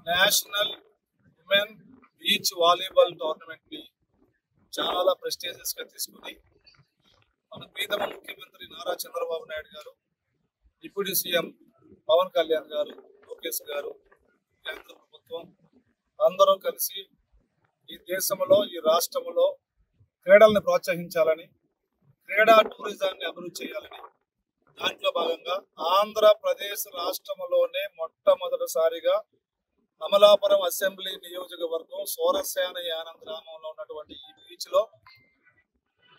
National women beach volleyball tournament ని చాలా prestigious గా తీసుకుని మన ప్రీతమ ముఖ్యమంత్రి నారా చంద్రబాబు నాయుడు గారు, డిప్యూటీ సీఎం పవన్ కళ్యాణ్ గారు, లోకేష్ గారు, కేంద్ర ప్రభుత్వం అందరూ కలిసి ఈ దేశంలో ఈ రాష్ట్రంలో క్రీడల్ని ప్రోత్సహించాలని, క్రీడా టూరిజాన్ని అభివృద్ధి చేయాలని దాంట్లో భాగంగా ఆంధ్రప్రదేశ్ రాష్ట్రంలోనే మొట్టమొదటిసారిగా అమలాపురం అసెంబ్లీ నియోజకవర్గం సోరసేన యానం గ్రామంలో ఉన్నటువంటి ఈ బీచ్ లో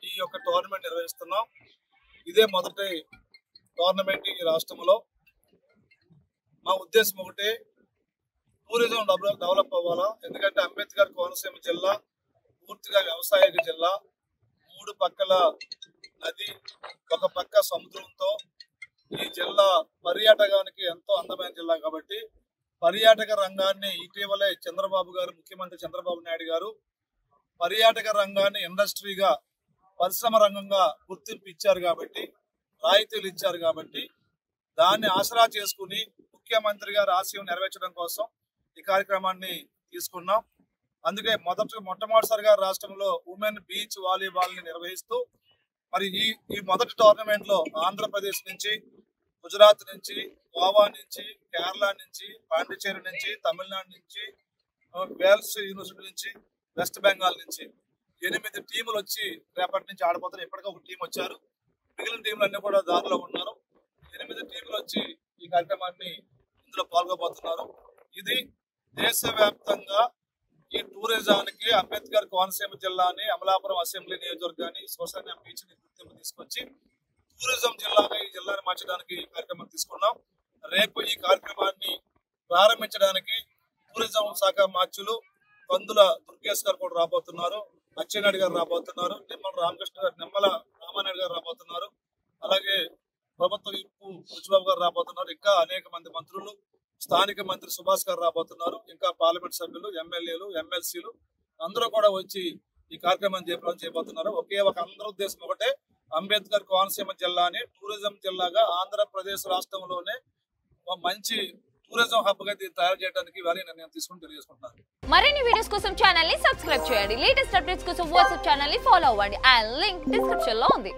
ఈ యొక్క టోర్నమెంట్ నిర్వహిస్తున్నాం. ఇదే మొదటి టోర్నమెంట్ ఈ రాష్ట్రంలో. మా ఉద్దేశం ఒకటి, టూరిజం డెవలప్ అవ్వాలా. ఎందుకంటే అంబేద్కర్ కోనసీమ జిల్లా పూర్తిగా వ్యవసాయక జిల్లా, 3 పక్కల నది, ఒక పక్క సముద్రంతో ఈ జిల్లా పర్యాటకానికి ఎంతో అందమైన జిల్లా. కాబట్టి పర్యాటక రంగాన్ని ఇటీవలే చంద్రబాబు గారు, ముఖ్యమంత్రి చంద్రబాబు నాయుడు గారు పర్యాటక రంగాన్ని ఇండస్ట్రీగా, పరిశ్రమ రంగంగా గుర్తింపు ఇచ్చారు. కాబట్టి రాయితీలు ఇచ్చారు. కాబట్టి దాన్ని ఆసరా చేసుకుని ముఖ్యమంత్రి గారు ఆశయం నెరవేర్చడం కోసం ఈ కార్యక్రమాన్ని తీసుకున్నాం. అందుకే మొట్టమొదటిసారిగా రాష్ట్రంలో ఉమెన్ బీచ్ వాలీబాల్ ని నిర్వహిస్తూ మరి ఈ మొదటి టోర్నమెంట్ లో ఆంధ్రప్రదేశ్ నుంచి, గుజరాత్ నుంచి, గోవా నుంచి, కేరళ నుంచి, పాండిచేరి నుంచి, తమిళనాడు నుంచి, వేల్స్ యూనివర్సిటీ నుంచి, వెస్ట్ బెంగాల్ నుంచి 8 టీములు వచ్చి రేపటి నుంచి ఆడబోతారు. ఇప్పటికే ఒక టీం వచ్చారు, మిగిలిన టీంలు అన్ని కూడా దారిలో ఉన్నారు. 8 టీములు వచ్చి ఈ కార్యక్రమాన్ని ఇందులో పాల్గొబోతున్నారు. ఇది దేశవ్యాప్తంగా ఈ టూరిజానికి అంబేద్కర్ కోనసీమ జిల్లాని, అమలాపురం అసెంబ్లీ నియోజకవర్గాన్ని, సోషల్ బీచ్ ని గుర్తింపు తీసుకొచ్చి టూరిజం జిల్లాగా ఈ జిల్లాని మార్చడానికి కార్యక్రమం తీసుకున్నాం. రేపు ఈ కార్యక్రమాన్ని ప్రారంభించడానికి టూరిజం శాఖ మార్చులు కందుల దుర్గేష్ గారు కూడా రాబోతున్నారు, అచ్చెన్నాయుడు గారు రాబోతున్నారు, నిమ్మల రామానాయుడు గారు రాబోతున్నారు, అలాగే ప్రభుత్వ ఇప్పు బుచ్చిబాబు గారు రాబోతున్నారు, ఇంకా అనేక మంది మంత్రులు, స్థానిక మంత్రి సుభాష్ గారు రాబోతున్నారు, ఇంకా పార్లమెంట్ సభ్యులు, ఎమ్మెల్యేలు, ఎమ్మెల్సీలు అందరూ కూడా వచ్చి ఈ కార్యక్రమం చేయబోతున్నారు. ఒక అందరి ఉద్దేశం ఒకటే, అంబేద్కర్ కోనసీమ జిల్లాని టూరిజం జిల్లాగా ఆంధ్రప్రదేశ్ రాష్ట్రంలోనే మంచి టూరిజం హబ్ గా తయారు చేయడానికి వారి నిర్ణయం తీసుకుని తెలియజేసుకుంటున్నారు. మరిన్ని వీడియోస్ కోసం ఛానల్ ని సబ్స్క్రైబ్ చేయండి. లేటెస్ట్ అప్డేట్స్ కోసం వాట్సాప్ ఛానల్ ని ఫాలో అవ్వండి. ఆ లింక్ డిస్క్రిప్షన్ లో ఉంది.